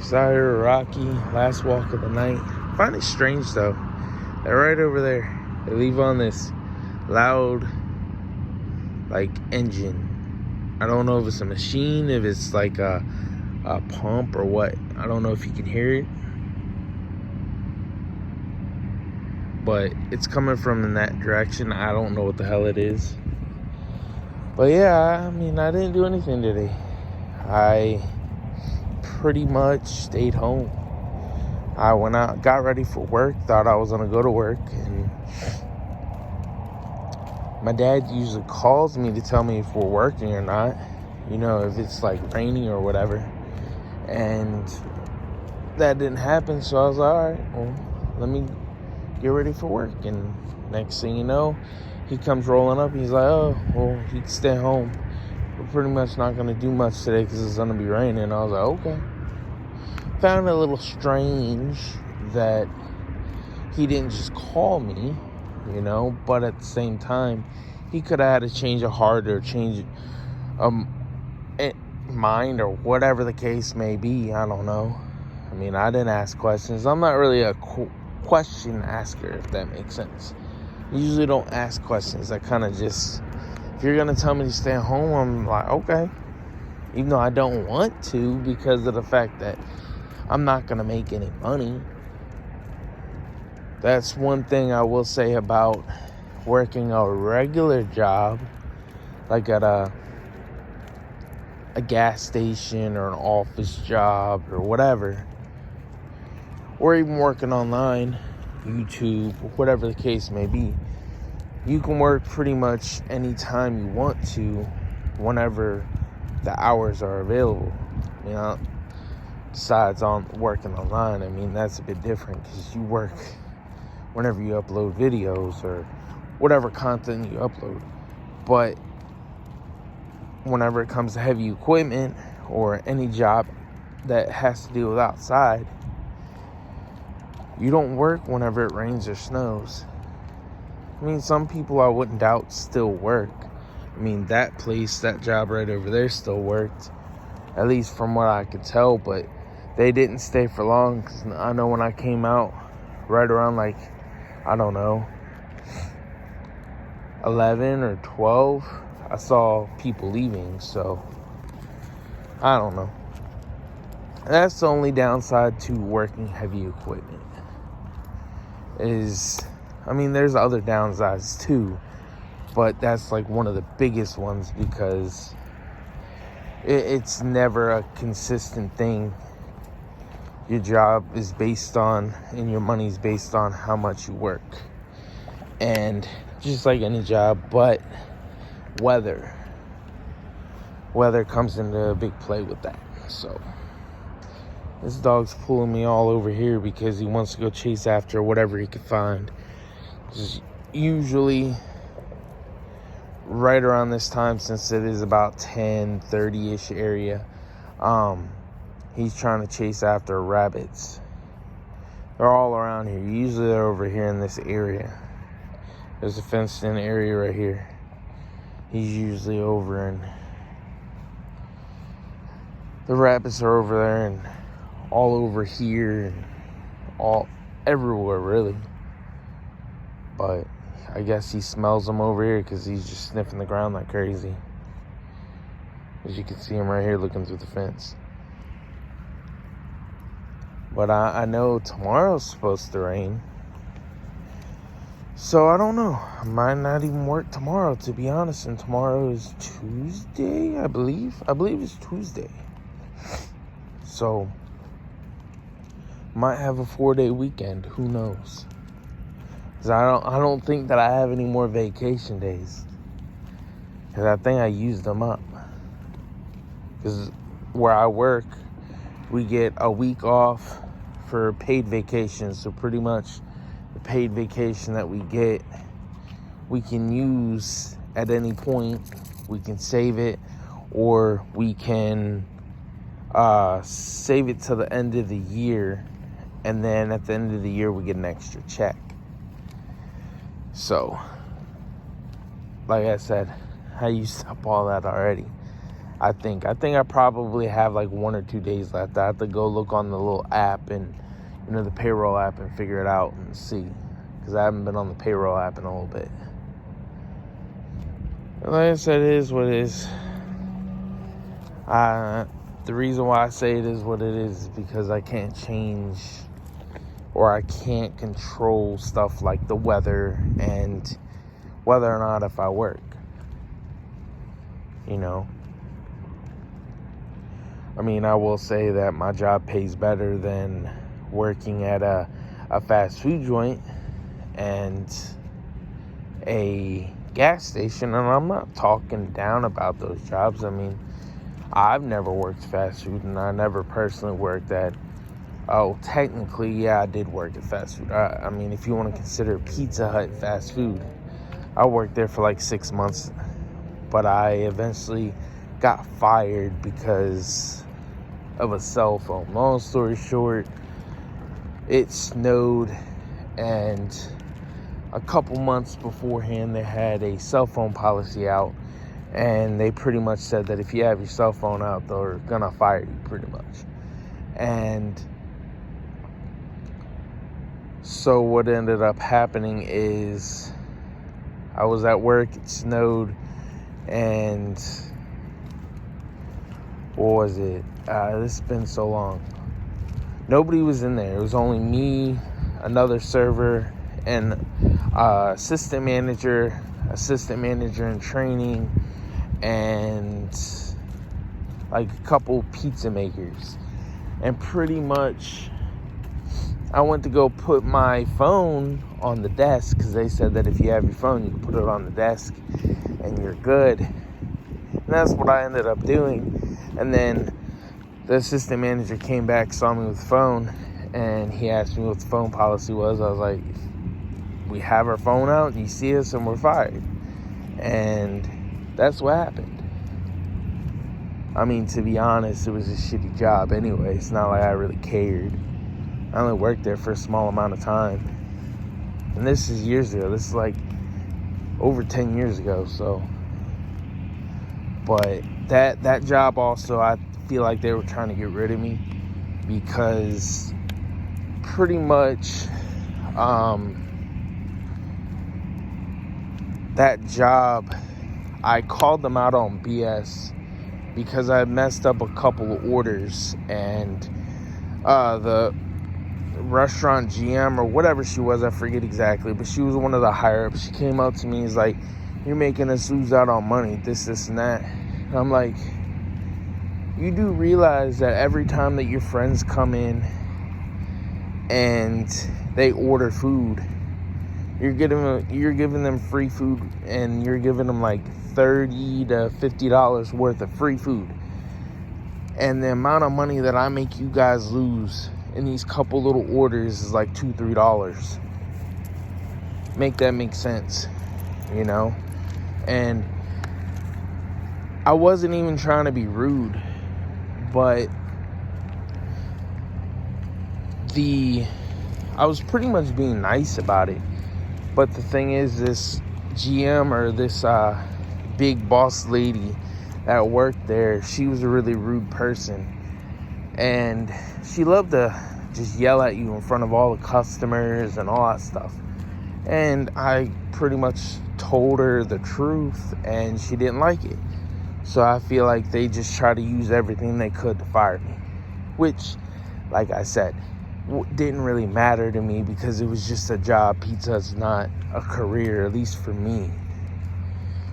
Desire, Rocky, last walk of the night. I find it strange though. They're right over there. They leave on this loud, like, engine. I don't know if it's a machine, if it's like a pump or what. I don't know if you can hear it. But it's coming from in that direction. I don't know what the hell it is. But yeah, I mean, I didn't do anything today. I pretty much stayed home. I went out, got ready for work, thought I was gonna go to work, and my dad usually calls me to tell me if we're working or not, you know, if it's like raining or whatever. And that didn't happen, so I was like, all right, well, let me get ready for work. And next thing you know, he comes rolling up. He's like, oh, well, you can stay home. We're pretty much not going to do much today because it's going to be raining. I was like, okay. Found it a little strange that he didn't just call me, you know, but at the same time, he could have had a change of heart or change of mind or whatever the case may be. I don't know. I mean, I didn't ask questions. I'm not really a question asker, if that makes sense. I usually don't ask questions. I kind of just, if you're going to tell me to stay home, I'm like, okay. Even though I don't want to, because of the fact that I'm not going to make any money. That's one thing I will say about working a regular job, like at a gas station or an office job or whatever, or even working online, YouTube, whatever the case may be. You can work pretty much anytime you want to, whenever the hours are available. You know, besides on working online, I mean, that's a bit different because you work whenever you upload videos or whatever content you upload. But whenever it comes to heavy equipment or any job that has to deal with outside, you don't work whenever it rains or snows. I mean, some people I wouldn't doubt still work. I mean, that job right over there still worked, at least from what I could tell, but they didn't stay for long, because I know when I came out right around, like, I don't know, 11 or 12, I saw people leaving, so I don't know. That's the only downside to working heavy equipment. I mean, there's other downsides too, but that's like one of the biggest ones because it's never a consistent thing. Your job is based on, and your money's based on how much you work. And just like any job, but weather comes into a big play with that. So this dog's pulling me all over here because he wants to go chase after whatever he can find. Just usually right around this time, since it is about 10:30-ish area, he's trying to chase after rabbits. They're all around here. Usually they're over here in this area. There's a fenced-in area right here. He's usually over, and the rabbits are over there and all over here and all everywhere, really. But I guess he smells them over here because he's just sniffing the ground like crazy. As you can see him right here looking through the fence. But I know tomorrow's supposed to rain. So I don't know. I might not even work tomorrow, to be honest. And tomorrow is Tuesday, I believe. I believe it's Tuesday. So might have a 4-day weekend. Who knows? Because I don't think that I have any more vacation days. Because I think I used them up. Because where I work, we get a week off for paid vacation. So pretty much the paid vacation that we get, we can use at any point. We can save it, or we can save it to the end of the year, and then at the end of the year we get an extra check. So like I said, I used up all that already. I think I probably have like 1 or 2 days left. I have to go look on the little app and, the payroll app, and figure it out and see. Because I haven't been on the payroll app in a little bit. But like I said, it is what it is. The reason why I say it is what it is because I can't change, or I can't control stuff like the weather and whether or not if I work. I will say that my job pays better than working at a fast food joint and a gas station. And I'm not talking down about those jobs. I've never worked fast food, and I never personally worked at, technically, yeah, I did work at fast food. If you want to consider Pizza Hut fast food, I worked there for like 6 months, but I eventually got fired because of a cell phone. Long story short, it snowed, and a couple months beforehand they had a cell phone policy out, and they pretty much said that if you have your cell phone out, they're gonna fire you pretty much. And so what ended up happening is I was at work, it snowed, and what was it? This has been so long. Nobody was in there. It was only me, another server, and assistant manager in training, and like a couple pizza makers. And pretty much I went to go put my phone on the desk because they said that if you have your phone, you can put it on the desk and you're good. And that's what I ended up doing. And then the assistant manager came back, saw me with the phone, and he asked me what the phone policy was. I was like, we have our phone out, you see us, and we're fired. And that's what happened. To be honest, it was a shitty job anyway. It's not like I really cared. I only worked there for a small amount of time. And this is years ago. This is like over 10 years ago, so. But that job also, I feel like they were trying to get rid of me because pretty much that job, I called them out on BS because I messed up a couple of orders, and the restaurant GM or whatever she was, I forget exactly, but she was one of the higher ups. She came up to me and was like, you're making us lose out on money, this and that. And I'm like, you do realize that every time that your friends come in and they order food, you're giving them free food, and you're giving them like $30 to $50 worth of free food. And the amount of money that I make you guys lose in these couple little orders is like $2-3. Make that make sense, And I wasn't even trying to be rude, but I was pretty much being nice about it. But the thing is, this GM or this big boss lady that worked there, she was a really rude person. And she loved to just yell at you in front of all the customers and all that stuff. And I pretty much told her the truth, and she didn't like it. So I feel like they just try to use everything they could to fire me. Which, like I said, didn't really matter to me because it was just a job. Pizza's not a career, at least for me.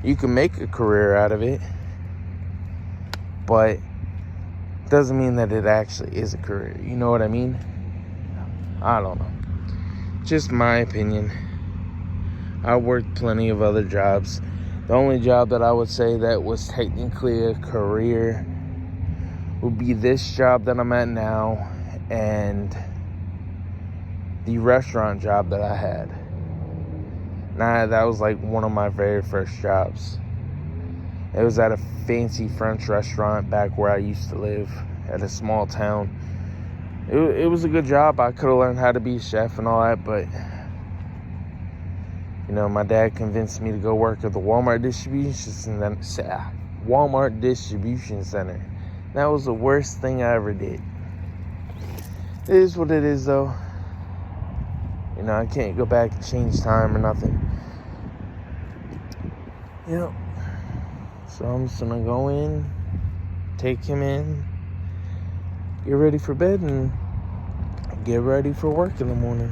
You can make a career out of it, but doesn't mean that it actually is a career. You know what I mean? I don't know. Just my opinion. I worked plenty of other jobs. The only job that I would say that was technically a career would be this job that I'm at now and the restaurant job that I had. That was like one of my very first jobs. It was at a fancy French restaurant back where I used to live, at a small town. It was a good job. I could have learned how to be a chef and all that, but my dad convinced me to go work at the Walmart distribution Walmart distribution center. That was the worst thing I ever did. It is what it is, though. You know, I can't go back and change time or nothing. Yep. So I'm just gonna go in, take him in, get ready for bed, and get ready for work in the morning.